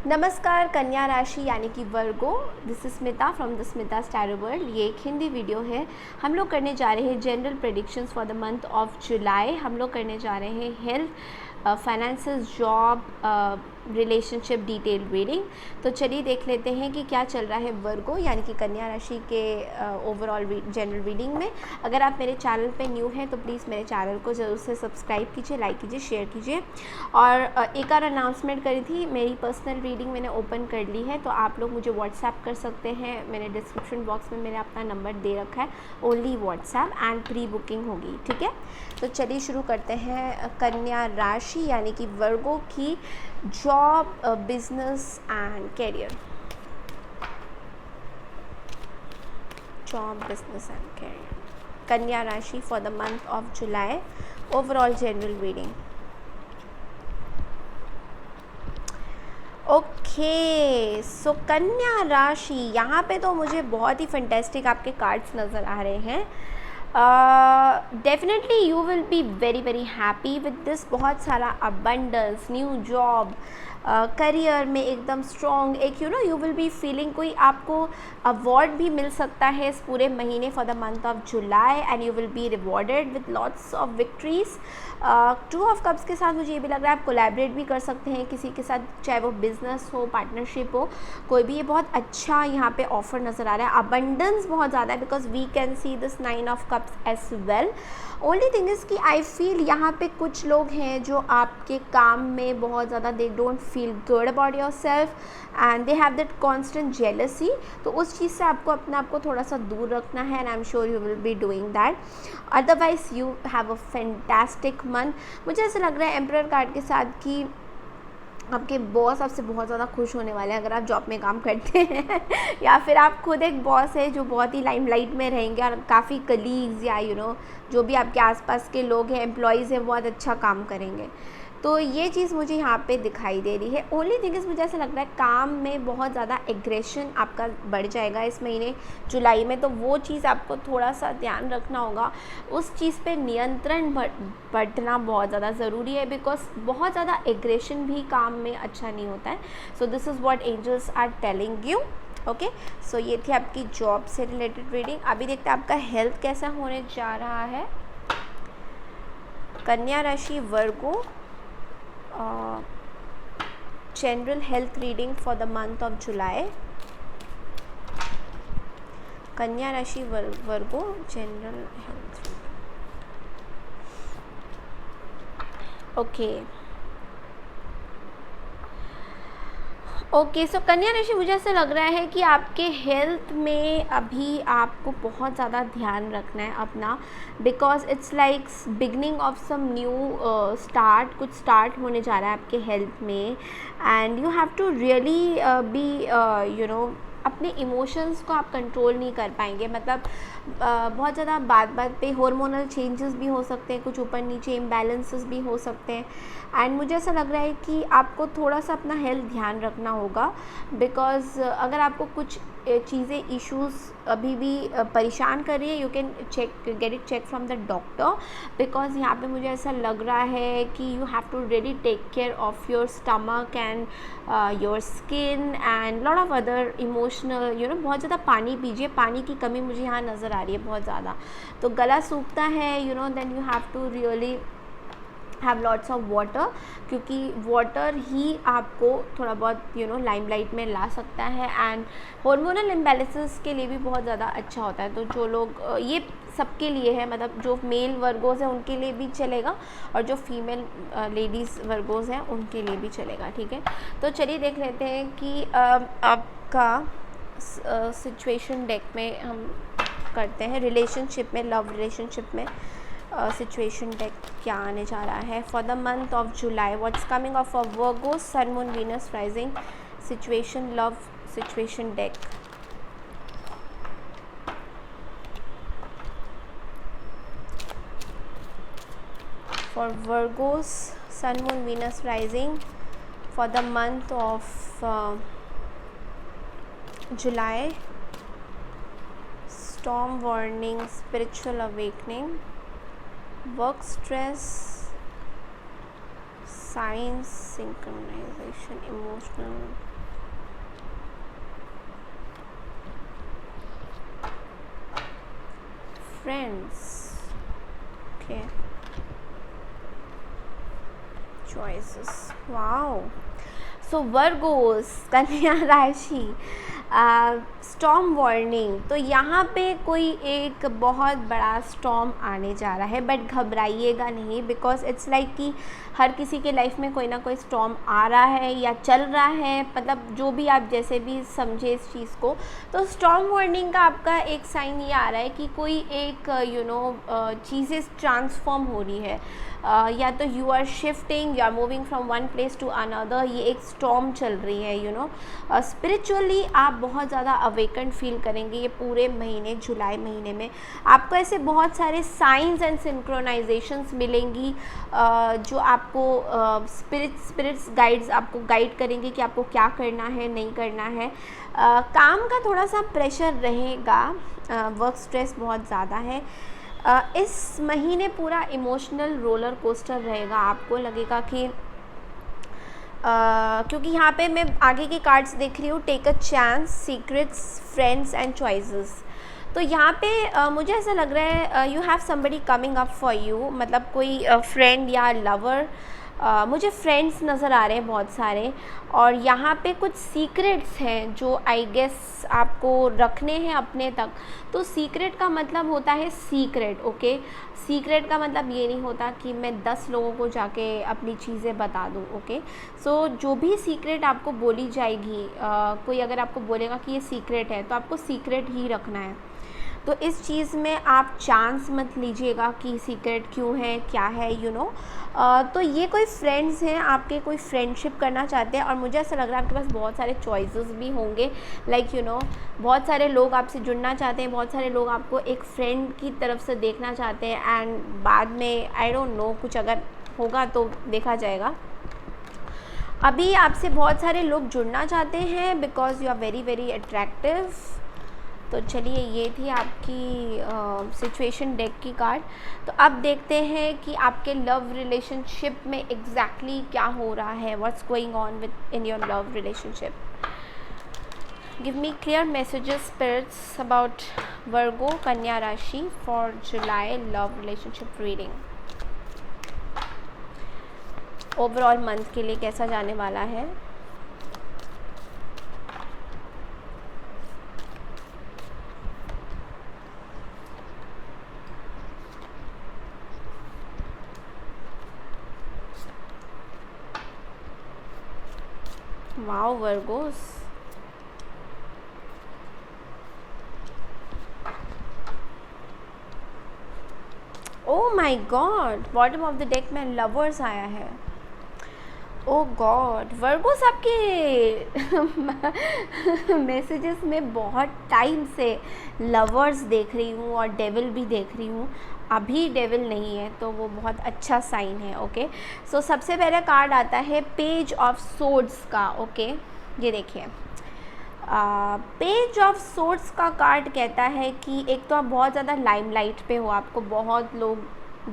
नमस्कार कन्या राशि यानी कि Virgo. This is Smita from the Smita स्टैरो वर्ल्ड। ये एक हिंदी वीडियो है। हम लोग करने जा रहे हैं general predictions for the month of जुलाई। हम लोग करने जा रहे हैं health, finances, job, relationship detail reading. तो चलिए देख लेते हैं कि क्या चल रहा है वर्गो यानी कि कन्या राशि के ओवरऑल जनरल रीडिंग में। अगर आप मेरे चैनल पे न्यू हैं तो प्लीज़ मेरे चैनल को ज़रूर से सब्सक्राइब कीजिए, लाइक कीजिए, शेयर कीजिए। और एक और अनाउंसमेंट करी थी, मेरी पर्सनल रीडिंग मैंने ओपन कर ली है, तो आप लोग मुझे व्हाट्सएप कर सकते हैं। मैंने डिस्क्रिप्शन बॉक्स में मैंने अपना नंबर दे रखा है। Only WhatsApp and pre booking होगी, ठीक है। तो चलिए शुरू करते हैं कन्या राशि यानी कि वर्गो की job, business and career. Job, business and career, कन्या राशि for the month of July, overall general reading. Okay, so कन्या राशि, यहाँ पे तो मुझे बहुत ही फैंटेस्टिक आपके कार्ड्स नज़र आ रहे हैं। Definitely you will be very very happy with this. बहुत सारा अबंडेंस, न्यू जॉब, करियर में एकदम स्ट्रॉन्ग, एक यू विल बी फीलिंग कोई आपको अवार्ड भी मिल सकता है इस पूरे महीने for the month of July and you will be rewarded with lots of victories. Two of cups के साथ मुझे ये भी लग रहा है आप कोलैबोरेट भी कर सकते हैं किसी के साथ, चाहे वो बिजनेस हो, पार्टनरशिप हो, कोई भी। ये बहुत अच्छा यहाँ पे ऑफर नज़र आ रहा है। अबंडेंस बहुत ज़्यादा है because we can see this 9 of cups as well. Only thing is कि आई फील यहाँ पे कुछ लोग हैं जो आपके काम में बहुत ज़्यादा they don't feel good about your self and they have that constant jealousy. तो उस चीज़ से आपको अपने आप को थोड़ा सा दूर रखना है and I am sure you will be doing that. Otherwise you have a fantastic month. मुझे ऐसा लग रहा है एम्परर कार्ड के साथ कि आपके बॉस आपसे बहुत ज़्यादा खुश होने वाले हैं अगर आप जॉब में काम करते हैं या फिर आप खुद एक बॉस है जो बहुत ही लाइमलाइट में रहेंगे और काफ़ी कलीग्स या जो भी आपके आसपास के लोग हैं, एम्प्लॉयज़ हैं, बहुत अच्छा काम करेंगे। तो ये चीज़ मुझे यहाँ पे दिखाई दे रही है। ओनली थिंग इज़ मुझे ऐसा लग रहा है काम में बहुत ज़्यादा एग्रेशन आपका बढ़ जाएगा इस महीने जुलाई में, तो वो चीज़ आपको थोड़ा सा ध्यान रखना होगा। उस चीज़ पे नियंत्रण बढ़ना बहुत ज़्यादा ज़रूरी है बिकॉज बहुत ज़्यादा एग्रेशन भी काम में अच्छा नहीं होता है। So this is what angels are telling you. Okay, so ये थी आपकी जॉब से रिलेटेड रीडिंग। अभी देखते हैं आपका हेल्थ कैसा होने जा रहा है। कन्या राशि Virgo, general health reading for the month of July. कन्या राशि Virgo general health. Okay, so कन्या राशि, मुझे ऐसा लग रहा है कि आपके हेल्थ में अभी आपको बहुत ज़्यादा ध्यान रखना है अपना, because it's like beginning of some new start. कुछ स्टार्ट होने जा रहा है आपके हेल्थ में and you have to really be अपने इमोशंस को आप कंट्रोल नहीं कर पाएंगे। मतलब बहुत ज़्यादा बात पे हार्मोनल चेंजेस भी हो सकते हैं, कुछ ऊपर नीचे इम्बैलेंसेस भी हो सकते हैं एंड मुझे ऐसा लग रहा है कि आपको थोड़ा सा अपना हेल्थ ध्यान रखना होगा बिकॉज अगर आपको कुछ चीज़ें इश्यूज़ अभी भी परेशान कर रही है, you can get it check from the doctor because यहाँ पे मुझे ऐसा लग रहा है कि you have to really take care of your stomach and your skin and lot of other emotional बहुत ज़्यादा पानी पीजिए। पानी की कमी मुझे यहाँ नज़र आ रही है बहुत ज़्यादा, तो गला सूखता है then you have to really have lots of water, क्योंकि वाटर ही आपको थोड़ा बहुत लाइमलाइट में ला सकता है एंड हार्मोनल इम्बैलेंसेस के लिए भी बहुत ज़्यादा अच्छा होता है। तो जो लोग ये सबके लिए है, मतलब जो मेल वर्गोज़ हैं उनके लिए भी चलेगा और जो फीमेल लेडीज़ वर्गोज़ हैं उनके लिए भी चलेगा, ठीक है। तो चलिए देख लेते हैं कि आपका सिचुएशन डेक में हम करते हैं रिलेशनशिप में, लव रिलेशनशिप में सिचुएशन डेक क्या आने जा रहा है for the month of July. What's coming of a Virgo, sun, moon, Venus, rising, situation, love situation deck. For Virgos, sun, moon, Venus, rising for the month of July. Storm warning, spiritual awakening, work stress, signs, synchronization, emotional friends. Okay. Choices. Wow. So Virgos, कन्या राशि, storm warning. तो यहाँ पे कोई एक बहुत बड़ा storm आने जा रहा है, बट घबराइएगा नहीं, बिकॉज इट्स लाइक कि हर किसी के लाइफ में कोई ना कोई स्टॉर्म आ रहा है या चल रहा है, मतलब जो भी आप जैसे भी समझे इस चीज़ को। तो स्टॉर्म वार्निंग का आपका एक साइन ये आ रहा है कि कोई एक चीज़ें ट्रांसफॉर्म हो रही है, या तो you are shifting, you are moving from one place to another, ये एक स्टॉर्म चल रही है। स्पिरिचुअली आप बहुत ज़्यादा अवेकन फील करेंगे ये पूरे महीने, जुलाई महीने में। आपको ऐसे बहुत सारे साइंस एंड सिंक्रोनाइजेशंस मिलेंगी, जो आपको स्पिरिट्स गाइड्स आपको गाइड करेंगे कि आपको क्या करना है, नहीं करना है। काम का थोड़ा सा प्रेशर रहेगा, वर्क स्ट्रेस बहुत ज़्यादा है। इस महीने पूरा इमोशनल रोलर कोस्टर रहेगा, आपको लगेगा कि क्योंकि यहाँ पे मैं आगे के कार्ड्स देख रही हूँ, take a chance, secrets, friends and choices. तो यहाँ पे मुझे ऐसा लग रहा है you have somebody coming up for you, मतलब कोई फ्रेंड या लवर। मुझे फ्रेंड्स नज़र आ रहे हैं बहुत सारे, और यहाँ पे कुछ सीक्रेट्स हैं जो आई गेस आपको रखने हैं अपने तक। तो सीक्रेट का मतलब होता है सीक्रेट, ओके। सीक्रेट का मतलब ये नहीं होता कि मैं 10 लोगों को जाके अपनी चीज़ें बता दूँ, ओके। सो जो भी सीक्रेट आपको बोली जाएगी, कोई अगर आपको बोलेगा कि ये सीक्रेट है, तो आपको सीक्रेट ही रखना है। तो इस चीज़ में आप चांस मत लीजिएगा कि सीक्रेट क्यों है, क्या है, तो ये कोई फ्रेंड्स हैं आपके, कोई फ्रेंडशिप करना चाहते हैं, और मुझे ऐसा लग रहा है आपके पास बहुत सारे चॉइसेस भी होंगे, लाइक बहुत सारे लोग आपसे जुड़ना चाहते हैं, बहुत सारे लोग आपको एक फ्रेंड की तरफ से देखना चाहते हैं, एंड बाद में आई डोंट नो कुछ अगर होगा तो देखा जाएगा। अभी आपसे बहुत सारे लोग जुड़ना चाहते हैं because you are very very attractive. तो चलिए, ये थी आपकी सिचुएशन डेक की कार्ड। तो अब देखते हैं कि आपके लव रिलेशनशिप में एग्जैक्टली क्या हो रहा है, what's going on with in your love relationship. Give me clear messages spirits about Virgo, कन्या राशि for July love relationship reading. Overall month के लिए कैसा जाने वाला है। Wow, Virgos. Oh my God, bottom of the deck में lovers आया है। ओ गॉड, वर्गोस आपके मैसेजेस में बहुत टाइम से लवर्स देख रही हूँ और डेविल भी देख रही हूँ। अभी डेविल नहीं है तो वो बहुत अच्छा साइन है, ओके। सो सबसे पहले कार्ड आता है पेज ऑफ सोर्ड्स का, ओके। ये देखिए, पेज ऑफ सोर्ड्स का कार्ड कहता है कि एक तो आप बहुत ज़्यादा लाइमलाइट पे हो, आपको बहुत लोग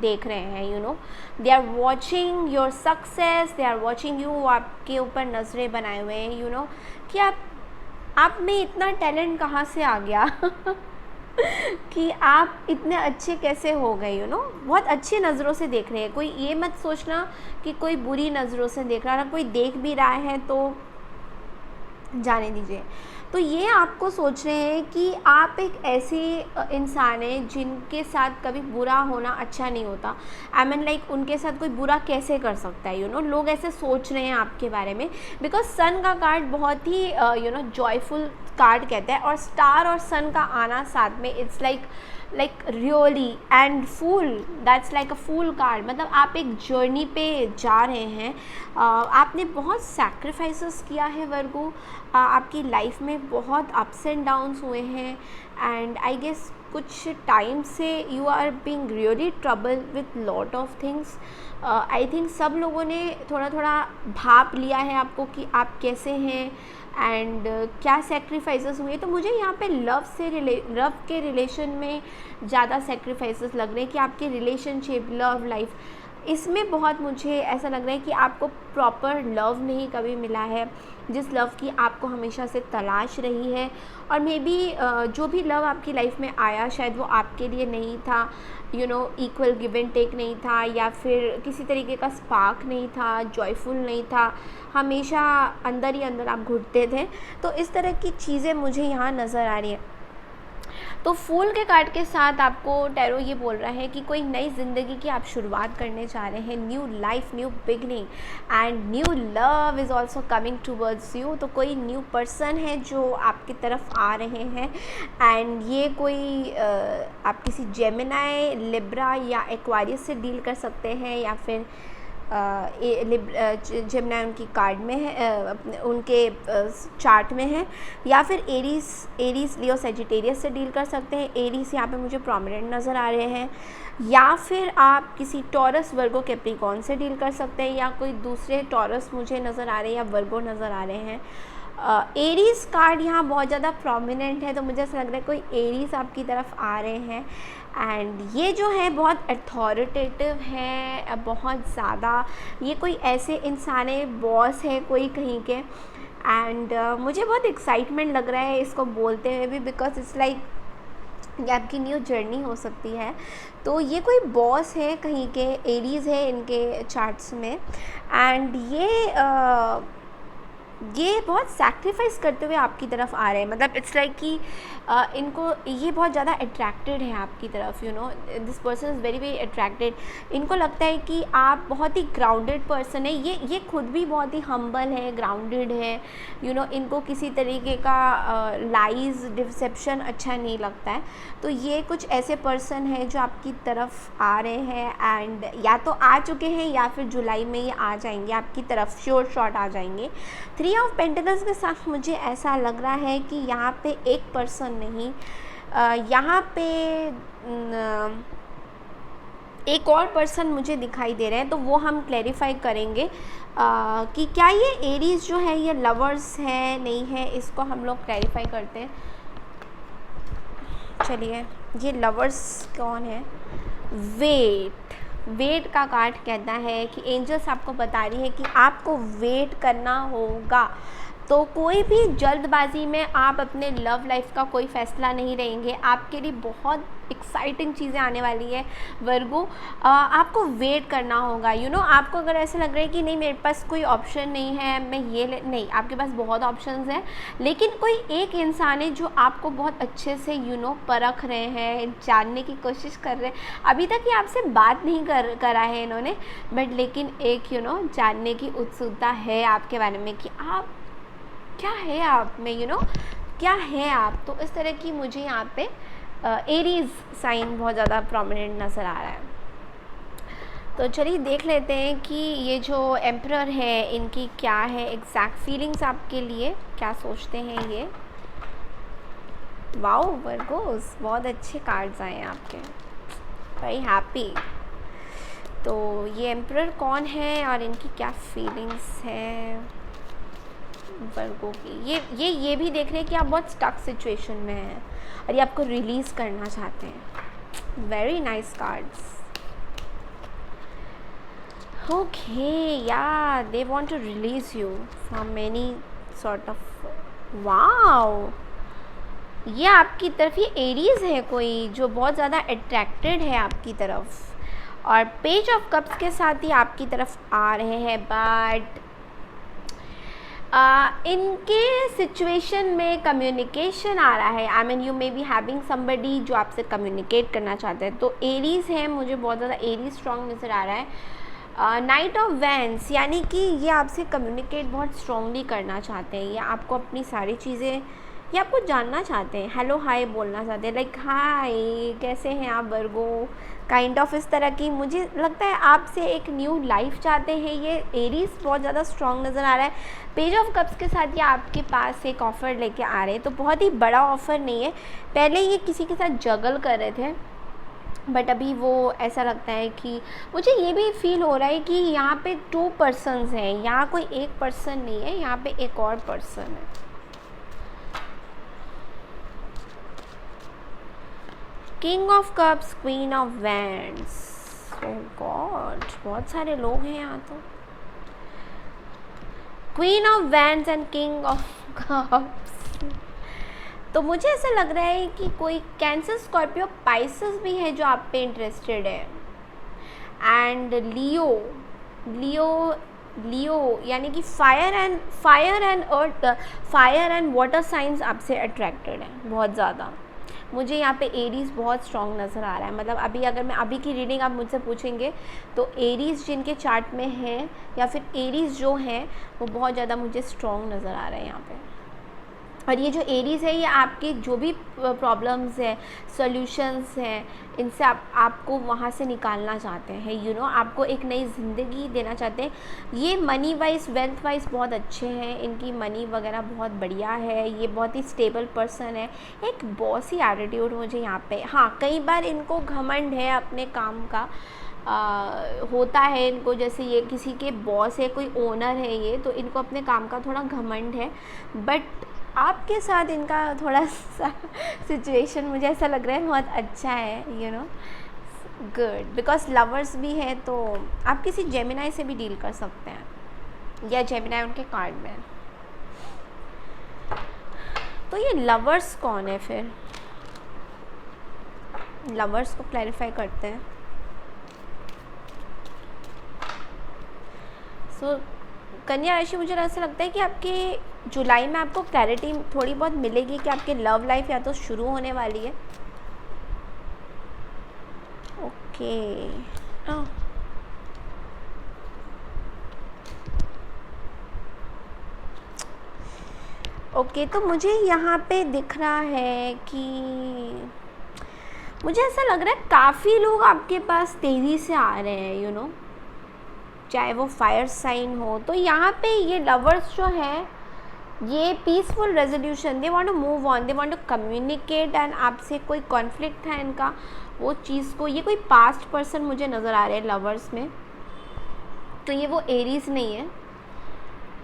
देख रहे हैं, they are watching your success, they are watching you, आपके ऊपर नज़रें बनाए हुए हैं, कि आप में इतना टैलेंट कहाँ से आ गया कि आप इतने अच्छे कैसे हो गए, बहुत अच्छी नज़रों से देख रहे हैं। कोई ये मत सोचना कि कोई बुरी नज़रों से देख रहा है, कोई देख भी रहा है तो जाने दीजिए। तो ये आपको सोच रहे हैं कि आप एक ऐसे इंसान हैं जिनके साथ कभी बुरा होना अच्छा नहीं होता। आई मीन लाइक उनके साथ कोई बुरा कैसे कर सकता है, लोग ऐसे सोच रहे हैं आपके बारे में। बिकॉज सन का कार्ड बहुत ही जॉयफुल कार्ड कहता है, और स्टार और सन का आना साथ में, it's like really and fool, that's like a fool card. मतलब आप एक जर्नी पे जा रहे हैं, आपने बहुत सैक्रिफाइसेस किया है वर्गो, आपकी लाइफ में बहुत अप्स एंड डाउन्स हुए हैं, एंड आई गेस कुछ टाइम से you are being really trouble with lot of things. I think सब लोगों ने थोड़ा थोड़ा भाप लिया है आपको कि आप कैसे हैं एंड क्या सेक्रीफाइसेस हुए। तो मुझे यहाँ पे लव के रिलेशन में ज़्यादा सेक्रीफाइसेस लग रहे हैं कि आपके रिलेशनशिप, लव लाइफ, इसमें बहुत मुझे ऐसा लग रहा है कि आपको प्रॉपर लव नहीं कभी मिला है, जिस लव की आपको हमेशा से तलाश रही है। और मे बी जो भी लव आपकी लाइफ में आया शायद वो आपके लिए नहीं था, इक्वल गिव एंड टेक नहीं था, या फिर किसी तरीके का स्पार्क नहीं था, जॉयफुल नहीं था, हमेशा अंदर ही अंदर आप घुटते थे। तो इस तरह की चीज़ें मुझे यहाँ नज़र आ रही हैं। तो फूल के कार्ड के साथ आपको टैरो ये बोल रहा है कि कोई नई ज़िंदगी की आप शुरुआत करने जा रहे हैं, new life, new beginning, and new love is also coming towards you. तो कोई न्यू पर्सन है जो आपकी तरफ आ रहे हैं, एंड ये कोई आप किसी जेमिनाई, लिब्रा या एक्वारियस से डील कर सकते हैं, या फिर जेमिनाई उनकी कार्ड में है, उनके चार्ट में है, या फिर एरीज लियो सेजिटेरियस से डील कर सकते हैं। एरीज यहाँ पे मुझे प्रोमिनेंट नज़र आ रहे हैं, या फिर आप किसी टॉरस, वर्गो, कैप्रिकॉर्न से डील कर सकते हैं, या कोई दूसरे टॉरस मुझे नज़र आ रहे हैं, या वर्गो नज़र आ रहे हैं। एरीज़ कार्ड यहाँ बहुत ज़्यादा प्रोमिनेंट है, तो मुझे ऐसा लग रहा है कोई एरीज़ आपकी तरफ आ रहे हैं, एंड ये जो है बहुत अथॉरिटेटिव है, बहुत ज़्यादा। ये कोई ऐसे इंसान है, बॉस है कोई कहीं के, एंड मुझे बहुत एक्साइटमेंट लग रहा है इसको बोलते हुए भी, बिकॉज इट्स लाइक ये आपकी न्यू जर्नी हो सकती है। तो ये कोई बॉस है कहीं के, एरीज़ है इनके चार्ट्स में, एंड ये बहुत सैक्रिफाइस करते हुए आपकी तरफ आ रहे हैं। मतलब इट्स लाइक कि इनको ये बहुत ज़्यादा अट्रैक्टेड है आपकी तरफ, this person is very very attracted. इनको लगता है कि आप बहुत ही ग्राउंडेड पर्सन है, ये खुद भी बहुत ही हम्बल है, ग्राउंडेड है, इनको किसी तरीके का लाइज, डिसेप्शन अच्छा नहीं लगता है। तो ये कुछ ऐसे पर्सन है जो आपकी तरफ आ रहे हैं, एंड या तो आ चुके हैं या फिर जुलाई में ये आ जाएंगे आपकी तरफ, श्योर शॉट आ जाएंगे। 3 ऑफ पेंटिकल्स के साथ मुझे ऐसा लग रहा है कि यहाँ पे एक पर्सन नहीं, यहाँ पे एक और पर्सन मुझे दिखाई दे रहे हैं। तो वो हम क्लैरिफाई करेंगे कि क्या ये एरीज़ जो है ये लवर्स है नहीं है, इसको हम लोग क्लैरिफाई करते हैं। चलिए, ये लवर्स कौन है? वेट का कार्ड कहता है कि एंजल्स आपको बता रही है कि आपको वेट करना होगा। तो कोई भी जल्दबाजी में आप अपने लव लाइफ का कोई फ़ैसला नहीं लेंगे। आपके लिए बहुत एक्साइटिंग चीज़ें आने वाली है वर्गो। आपको वेट करना होगा। आपको अगर ऐसा लग रहा है कि नहीं मेरे पास कोई ऑप्शन नहीं है, मैं नहीं, आपके पास बहुत ऑप्शंस हैं, लेकिन कोई एक इंसान है जो आपको बहुत अच्छे से परख रहे हैं, जानने की कोशिश कर रहे हैं। अभी तक ये आपसे बात नहीं करा है इन्होंने, बट लेकिन एक जानने की उत्सुकता है आपके बारे में कि आप क्या है, आप में क्या है आप। तो इस तरह की मुझे यहाँ पे एरीज़ साइन बहुत ज़्यादा प्रोमिनेंट नज़र आ रहा है। तो चलिए देख लेते हैं कि ये जो एम्परर है इनकी क्या है एग्जैक्ट फीलिंग्स आपके लिए, क्या सोचते हैं ये। वाओ वर्गोस, बहुत अच्छे कार्ड्स आए हैं आपके, वेरी हैप्पी। तो ये एम्परर कौन है और इनकी क्या फीलिंग्स है वर्गो की। ये भी देख रहे हैं कि आप बहुत स्टक सिचुएशन में हैं और ये आपको रिलीज़ करना चाहते हैं। Very nice cards. ओके, या they want to release you from many sort of, wow, ये आपकी तरफ, ये एरीज़ है कोई जो बहुत ज़्यादा अट्रैक्टेड है आपकी तरफ, और पेज ऑफ कप्स के साथ ही आपकी तरफ आ रहे हैं। बट इनके सिचुएशन में कम्युनिकेशन आ रहा है। I mean you may be having somebody जो आपसे कम्युनिकेट करना चाहते हैं। तो एरीज़ है, मुझे बहुत ज़्यादा एरीज़ स्ट्रॉन्ग नज़र आ रहा है। नाइट ऑफ वैंस, यानी कि ये आपसे कम्युनिकेट बहुत स्ट्रॉन्गली करना चाहते हैं, या आपको अपनी सारी चीज़ें, ये आपको जानना चाहते हैं, हेलो हाय बोलना चाहते हैं, लाइक हाय कैसे हैं आप वर्गो, काइंड ऑफ इस तरह की। मुझे लगता है आपसे एक न्यू लाइफ चाहते हैं। ये एरीज़ बहुत ज़्यादा स्ट्रॉन्ग नज़र आ रहा है। पेज ऑफ कप्स के साथ ये आपके पास एक ऑफ़र लेके आ रहे हैं। तो बहुत ही बड़ा ऑफ़र नहीं है, पहले ये किसी के साथ जगल कर रहे थे, बट अभी वो ऐसा लगता है कि मुझे ये भी फील हो रहा है कि यहाँ पे 2 पर्सन्स हैं, यहाँ कोई एक पर्सन नहीं है, यहाँ पे एक और पर्सन है। King of cups, queen of wands, oh God, बहुत सारे लोग हैं यहाँ तो। Queen of wands and king of cups. तो मुझे ऐसा लग रहा है कि कोई कैंसर, स्कॉर्पियो, पाइसेस भी है जो आप पे इंटरेस्टेड है। एंड लियो, लियो यानी कि फायर एंड वाटर साइंस आपसे अट्रैक्टेड है बहुत ज़्यादा। मुझे यहाँ पे एरीज बहुत स्ट्रॉन्ग नज़र आ रहा है। मतलब अभी अगर मैं अभी की रीडिंग आप मुझसे पूछेंगे तो एरीज जिनके चार्ट में है या फिर एरीज जो हैं वो बहुत ज़्यादा मुझे स्ट्रॉन्ग नज़र आ रहा है यहाँ पे। और ये जो एरीज़ है ये आपकी जो भी प्रॉब्लम्स है, सॉल्यूशंस हैं, इनसे आपको वहाँ से निकालना चाहते हैं। आपको एक नई ज़िंदगी देना चाहते हैं। ये मनी वाइज, वेल्थ वाइज बहुत अच्छे हैं, इनकी मनी वगैरह बहुत बढ़िया है। ये बहुत ही स्टेबल पर्सन है। एक बॉसी एटीट्यूड मुझे यहाँ पे, हाँ कई बार इनको घमंड है अपने काम का, होता है इनको। जैसे ये किसी के बॉस है, कोई ओनर है ये, तो इनको अपने काम का थोड़ा घमंड है। बट आपके साथ इनका थोड़ा सा सिचुएशन मुझे ऐसा लग रहा है बहुत अच्छा है, गुड, बिकॉज लवर्स भी है तो आप किसी जेमिनाई से भी डील कर सकते हैं या जेमिनाई उनके कार्ड में। तो ये लवर्स कौन है फिर, लवर्स को क्लैरिफाई करते हैं। सो कन्या राशि, मुझे ऐसा लगता है कि आपके जुलाई में आपको क्लैरिटी थोड़ी बहुत मिलेगी कि आपकी लव लाइफ या तो शुरू होने वाली है। ओके, ओके, तो मुझे यहाँ पे दिख रहा है कि मुझे ऐसा लग रहा है काफ़ी लोग आपके पास तेज़ी से आ रहे हैं, चाहे वो फायर साइन हो। तो यहाँ पे ये लवर्स जो है ये peaceful resolution, they want to move on, they want to communicate. And आपसे कोई कॉन्फ्लिक्ट है इनका, वो चीज़ को, ये कोई पास्ट पर्सन मुझे नज़र आ रहे हैं लवर्स में। तो ये वो एरीज नहीं है,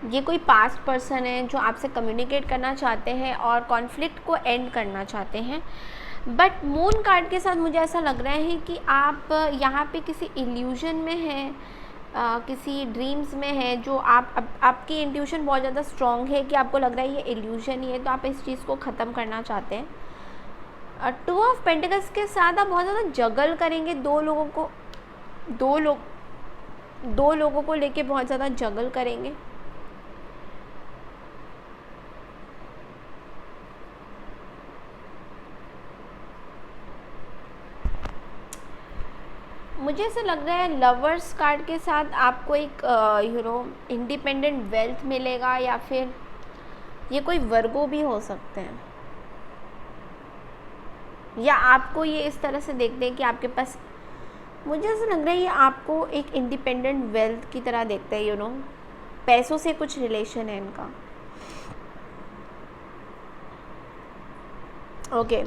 ये कोई पास्ट पर्सन है जो आपसे कम्युनिकेट करना चाहते हैं और कॉन्फ्लिक्ट को एंड करना चाहते हैं। बट मून कार्ड के साथ मुझे ऐसा लग रहा है कि आप यहाँ पे किसी इल्यूजन में हैं, किसी ड्रीम्स में है, जो आपकी इंट्यूशन बहुत ज़्यादा स्ट्रॉन्ग है कि आपको लग रहा है ये इल्यूजन ही है, तो आप इस चीज़ को ख़त्म करना चाहते हैं। 2 ऑफ पेंटिकल्स के साथ आप बहुत ज़्यादा जगल करेंगे, दो लोगों को लेके बहुत ज़्यादा जगल करेंगे। मुझे ऐसा लग रहा है लवर्स कार्ड के साथ आपको एक इंडिपेंडेंट वेल्थ मिलेगा, या फिर ये कोई वर्गो भी हो सकते हैं, या आपको ये इस तरह से देखते हैं कि आपके पास, मुझे ऐसा लग रहा है ये आपको एक इंडिपेंडेंट वेल्थ की तरह देखते हैं, पैसों से कुछ रिलेशन है इनका। Okay,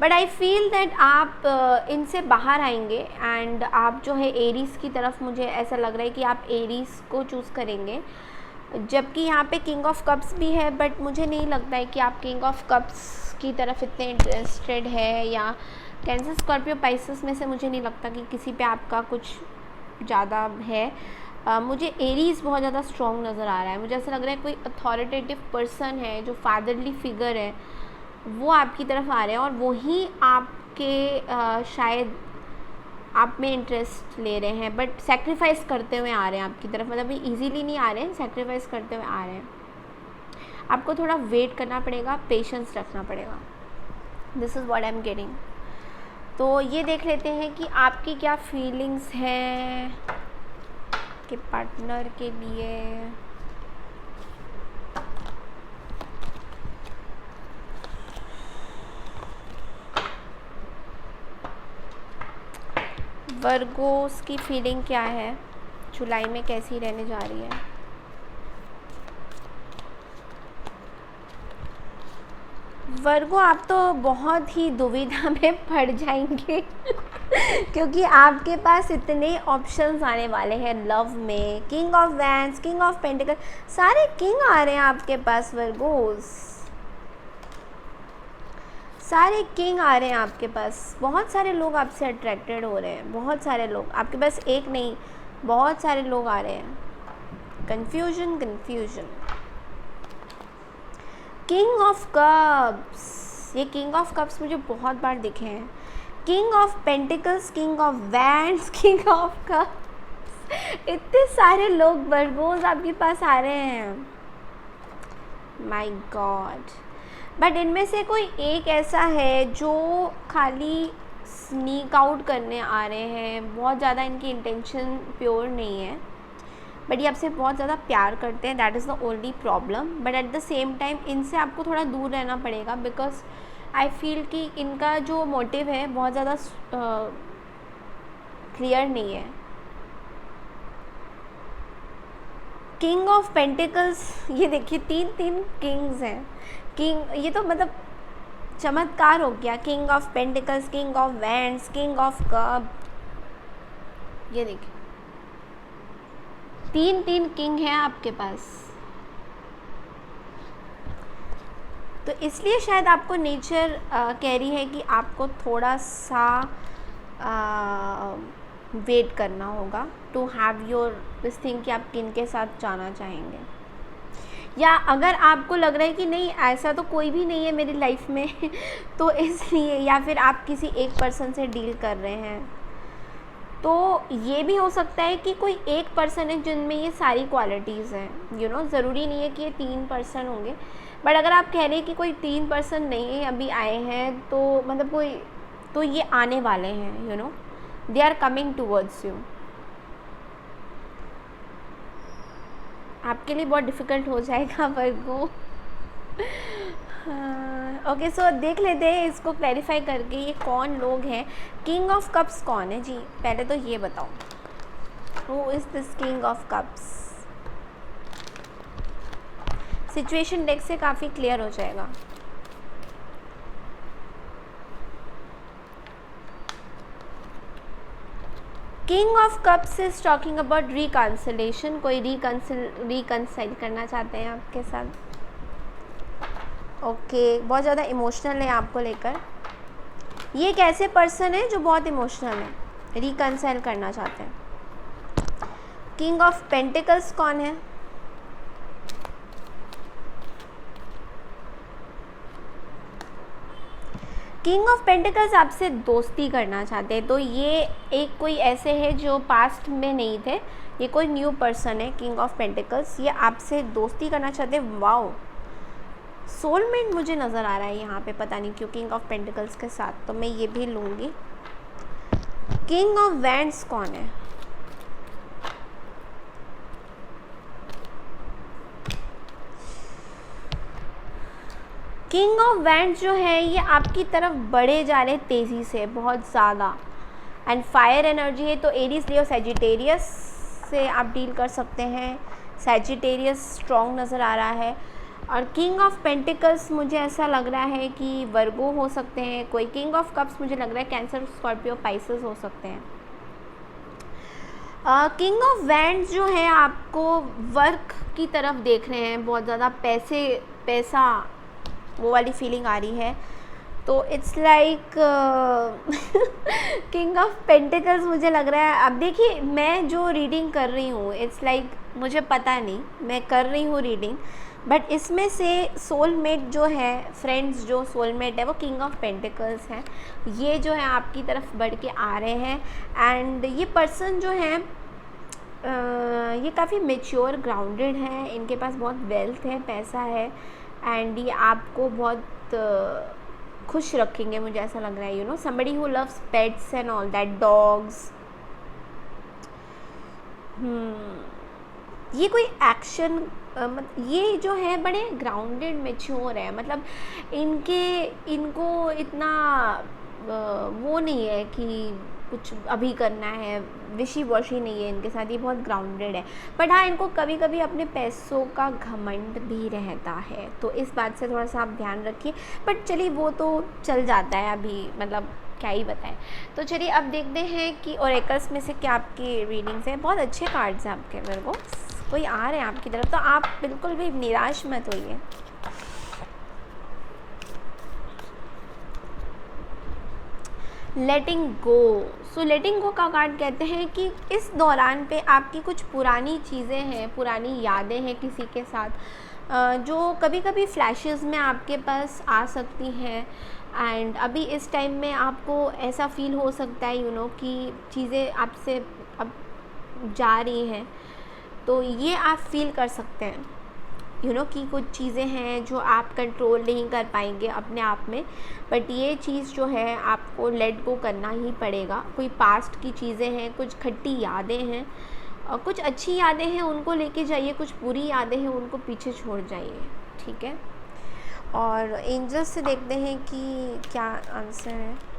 but I feel that आप इनसे बाहर आएंगे एंड आप जो है एरीज़ की तरफ, मुझे ऐसा लग रहा है कि आप एरीज़ को चूज़ करेंगे। जबकि यहाँ पे किंग ऑफ कप्स भी है, बट मुझे नहीं लगता है कि आप किंग ऑफ कप्स की तरफ इतने इंटरेस्टेड है, या कैंसर, स्कॉर्पियो, पाइसेस में से मुझे नहीं लगता कि किसी पे आपका कुछ ज़्यादा है। मुझे एरीज़ बहुत ज़्यादा स्ट्रॉन्ग नज़र आ रहा है। मुझे ऐसा लग रहा है कोई अथॉरिटेटिव पर्सन है जो फादरली फिगर है, वो आपकी तरफ आ रहे हैं, और वही आपके शायद आप में इंटरेस्ट ले रहे हैं, बट सेक्रीफाइस करते हुए आ रहे हैं आपकी तरफ। मतलब इजीली नहीं आ रहे हैं, सेक्रीफाइस करते हुए आ रहे हैं। आपको थोड़ा वेट करना पड़ेगा, पेशेंस रखना पड़ेगा। This is what I am getting. तो ये देख लेते हैं कि आपकी क्या फीलिंग्स हैं कि पार्टनर के लिए। वर्गोस की फीलिंग क्या है, जुलाई में कैसी रहने जा रही है। वर्गो, आप तो बहुत ही दुविधा में पड़ जाएंगे क्योंकि आपके पास इतने ऑप्शंस आने वाले हैं लव में। King of wands, king of pentacle, सारे किंग आ रहे हैं आपके पास वर्गोस, सारे किंग आ रहे हैं आपके पास, बहुत सारे लोग आपसे अट्रैक्टेड हो रहे हैं, बहुत सारे लोग आपके पास, एक नहीं बहुत सारे लोग आ रहे हैं। Confusion confusion. King of cups, ये किंग ऑफ कप्स मुझे बहुत बार दिखे हैं। King of pentacles, king of wands, king of cups, इतने सारे लोग वर्गोज आपके पास आ रहे हैं, माय गॉड। बट इनमें से कोई एक ऐसा है जो खाली स्नीक आउट करने आ रहे हैं, बहुत ज़्यादा इनकी इंटेंशन प्योर नहीं है, बट ये आपसे बहुत ज़्यादा प्यार करते हैं, that is the only problem. But at the same time इनसे आपको थोड़ा दूर रहना पड़ेगा, बिकॉज आई फील कि इनका जो मोटिव है बहुत ज़्यादा क्लियर नहीं है। किंग ऑफ पेंटिकल्स, ये देखिए 3 किंग्स हैं। किंग, ये तो मतलब चमत्कार हो गया। King of pentacles, king of wands, king of cup, ये देखिए 3 किंग हैं आपके पास। तो इसलिए शायद आपको नेचर कह रही है कि आपको थोड़ा सा वेट करना होगा to have your this thing, कि आप किन के साथ जाना चाहेंगे। या अगर आपको लग रहा है कि नहीं ऐसा तो कोई भी नहीं है मेरी लाइफ में तो इसलिए, या फिर आप किसी एक पर्सन से डील कर रहे हैं, तो ये भी हो सकता है कि कोई एक पर्सन है जिनमें ये सारी क्वालिटीज़ हैं। यू नो, ज़रूरी नहीं है कि ये 3 पर्सन होंगे, बट अगर आप कह रहे हैं कि कोई 3 पर्सन नहीं है अभी आए हैं, तो मतलब कोई, तो ये आने वाले हैं, you know, they are coming towards you. आपके लिए बहुत डिफ़िकल्ट हो जाएगा वर्गो। ओके, सो देख लेते हैं इसको क्लैरिफाई करके ये कौन लोग हैं। किंग ऑफ कप्स कौन है जी, पहले तो ये बताओ, who is this king of cups. Situation deck से काफ़ी क्लियर हो जाएगा। King of cups is talking about reconciliation, कोई रिकंसाइल करना चाहते हैं आपके साथ। ओके, बहुत ज़्यादा इमोशनल है आपको लेकर। ये एक ऐसे पर्सन है जो बहुत इमोशनल है, रिकंसाइल करना चाहते हैं। किंग ऑफ पेंटिकल्स कौन है? किंग ऑफ पेंटिकल्स आपसे दोस्ती करना चाहते हैं, तो ये एक कोई ऐसे है जो पास्ट में नहीं थे, ये कोई न्यू पर्सन है। किंग ऑफ पेंटिकल्स ये आपसे दोस्ती करना चाहते हैं। वाओ, सोलमेट मुझे नज़र आ रहा है यहाँ पे, पता नहीं क्यों किंग ऑफ पेंटिकल्स के साथ, तो मैं ये भी लूँगी। किंग ऑफ वैंड्स कौन है? किंग ऑफ वैंड्स जो है ये आपकी तरफ बढ़े जा रहे तेज़ी से, बहुत ज़्यादा, एंड फायर एनर्जी है, तो एरीज लियो सैजिटेरियस से आप डील कर सकते हैं। सैजिटेरियस स्ट्रॉन्ग नज़र आ रहा है। और किंग ऑफ पेंटिकल्स मुझे ऐसा लग रहा है कि वर्गो हो सकते हैं कोई। किंग ऑफ कप्स मुझे लग रहा है कैंसर, स्कॉर्पियो, पाइसेस हो सकते हैं। किंग ऑफ वैंड्स जो है आपको वर्क की तरफ देख रहे हैं, बहुत ज़्यादा पैसा वो वाली फीलिंग आ रही है। तो it's like king of pentacles मुझे लग रहा है। अब देखिए मैं जो रीडिंग कर रही हूँ, इट्स लाइक मुझे पता नहीं, मैं कर रही हूँ रीडिंग, बट इसमें से सोलमेट जो है, फ्रेंड्स जो सोलमेट है वो किंग ऑफ पेंटिकल्स हैं। ये जो है आपकी तरफ बढ़ के आ रहे हैं, एंड ये पर्सन जो है ये काफ़ी मेच्योर, ग्राउंडेड हैं, इनके पास बहुत वेल्थ है, पैसा है, एंड ये आपको बहुत खुश रखेंगे, मुझे ऐसा लग रहा है। You know, somebody who loves pets and all that, dogs. ये कोई एक्शन, ये जो है बड़े ग्राउंडेड, मेच्योर है, मतलब इनको इतना वो नहीं है कि कुछ अभी करना है, विशी वॉशी नहीं है इनके साथ, ये बहुत ग्राउंडेड है। बट हाँ, इनको कभी कभी अपने पैसों का घमंड भी रहता है, तो इस बात से थोड़ा सा आप ध्यान रखिए। बट चलिए वो तो चल जाता है, अभी मतलब क्या ही बताएं। तो चलिए अब देखते हैं कि ओरेकल्स में से क्या आपकी रीडिंग्स हैं। बहुत अच्छे कार्ड्स हैं आपके, मेरे को कोई आ रहे हैं आपकी तरफ, तो आप बिल्कुल भी निराश मत होइए। लेटिंग गो। सो लेटिंग गो का कार्ड कहते हैं कि इस दौरान पे आपकी कुछ पुरानी चीज़ें हैं, पुरानी यादें हैं किसी के साथ, जो कभी कभी फ्लैशेस में आपके पास आ सकती हैं। एंड अभी इस टाइम में आपको ऐसा फील हो सकता है कि चीज़ें आपसे अब जा रही हैं, तो ये आप फील कर सकते हैं कि कुछ चीज़ें हैं जो आप कंट्रोल नहीं कर पाएंगे अपने आप में, बट ये चीज़ जो है आपको लेट गो करना ही पड़ेगा। कोई पास्ट की चीज़ें हैं, कुछ खट्टी यादें हैं, और कुछ अच्छी यादें हैं उनको लेके जाइए, कुछ बुरी यादें हैं उनको पीछे छोड़ जाइए, ठीक है। और एंजल्स से देखते हैं कि क्या आंसर है।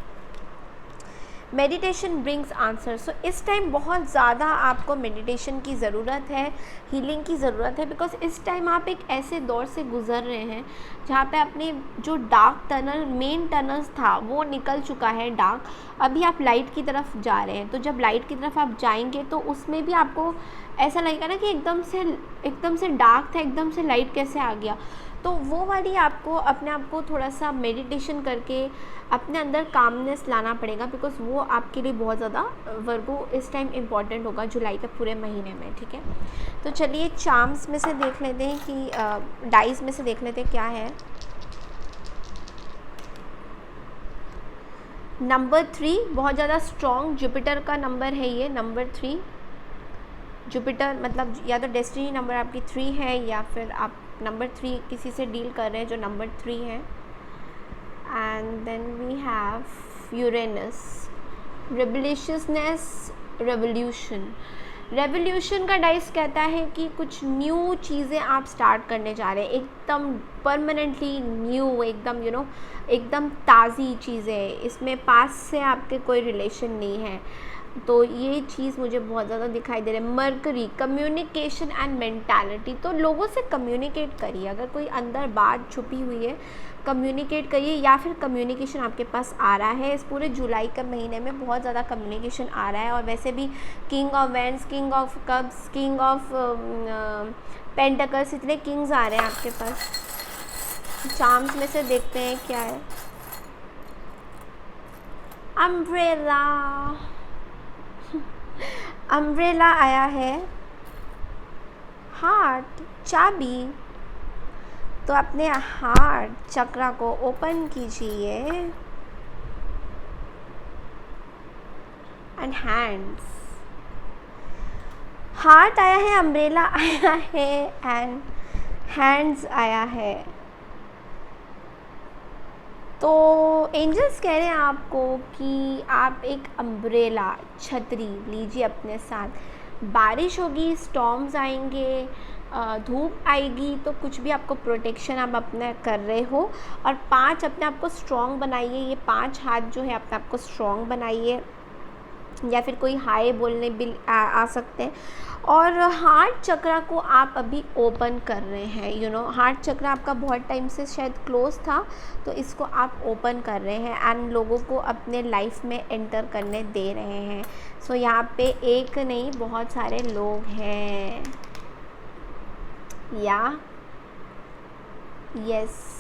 Meditation brings answer. सो इस टाइम बहुत ज़्यादा आपको मेडिटेशन की ज़रूरत है, हीलिंग की ज़रूरत है, बिकॉज इस टाइम आप एक ऐसे दौर से गुज़र रहे हैं जहाँ पे अपने जो डार्क टनल, मेन टनल्स था वो निकल चुका है डार्क, अभी आप लाइट की तरफ जा रहे हैं। तो जब लाइट की तरफ आप जाएंगे तो उसमें भी आपको ऐसा लगेगा ना कि एकदम से डार्क था, एकदम से लाइट कैसे आ गया। तो वो वाली आपको अपने आप को थोड़ा सा मेडिटेशन करके अपने अंदर कामनेस लाना पड़ेगा, बिकॉज वो आपके लिए बहुत ज़्यादा वर्गो इस टाइम इम्पॉर्टेंट होगा जुलाई के पूरे महीने में, ठीक है। तो चलिए चार्म्स में से देख लेते हैं कि डाइस में से देख लेते हैं क्या है। नंबर 3 बहुत ज़्यादा स्ट्रॉन्ग जुपिटर का नंबर है ये, नंबर 3। जुपिटर मतलब या तो डेस्टिनी नंबर आपकी 3 है, या फिर आप नंबर 3 किसी से डील कर रहे हैं जो नंबर 3 है। And then we have Uranus, rebelliousness, revolution. Revolution का डाइस कहता है कि कुछ न्यू चीज़ें आप स्टार्ट करने जा रहे हैं, एकदम परमानेंटली न्यू, एकदम एकदम ताज़ी चीज़ें, इसमें पास से आपके कोई रिलेशन नहीं है। तो ये चीज़ मुझे बहुत ज़्यादा दिखाई दे रहा है। Mercury, communication and mentality. तो लोगों से कम्युनिकेट करिए, अगर कोई अंदर बात छुपी हुई है कम्युनिकेट करिए, या फिर कम्युनिकेशन आपके पास आ रहा है। इस पूरे जुलाई के महीने में बहुत ज़्यादा कम्युनिकेशन आ रहा है। और वैसे भी king of wands, king of cups, king of pentacles, इतने किंग्स आ रहे हैं आपके पास। चार्म्स में से देखते हैं क्या है। अम्ब्रेला, अम्ब्रेला आया है। हार्ट, चाबी। तो अपने हार्ट चक्रा को ओपन कीजिए। एंड हैंड्स, हार्ट आया है, अम्ब्रेला आया है, एंड हैंड्स आया है। तो एंजल्स कह रहे हैं आपको कि आप एक अम्ब्रेला, छतरी लीजिए अपने साथ। बारिश होगी, स्टॉर्म्स आएंगे, धूप आएगी, तो कुछ भी आपको प्रोटेक्शन आप अपने कर रहे हो। और 5 अपने आप को स्ट्रॉन्ग बनाइए, ये 5 हाथ जो है अपने आप को स्ट्रॉन्ग बनाइए, या फिर कोई हाय बोलने भी आ सकते हैं। और हार्ट चक्रा को आप अभी ओपन कर रहे हैं, हार्ट चक्रा आपका बहुत टाइम से शायद क्लोज था, तो इसको आप ओपन कर रहे हैं एंड लोगों को अपने लाइफ में एंटर करने दे रहे हैं। सो यहाँ पे एक नहीं, बहुत सारे लोग हैं। या यस,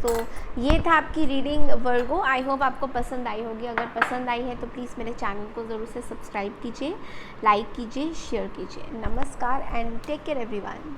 तो ये था आपकी रीडिंग वर्गो। आई होप आपको पसंद आई होगी। अगर पसंद आई है तो प्लीज़ मेरे चैनल को ज़रूर से सब्सक्राइब कीजिए, लाइक कीजिए, शेयर कीजिए। नमस्कार एंड टेक केयर एवरीवन।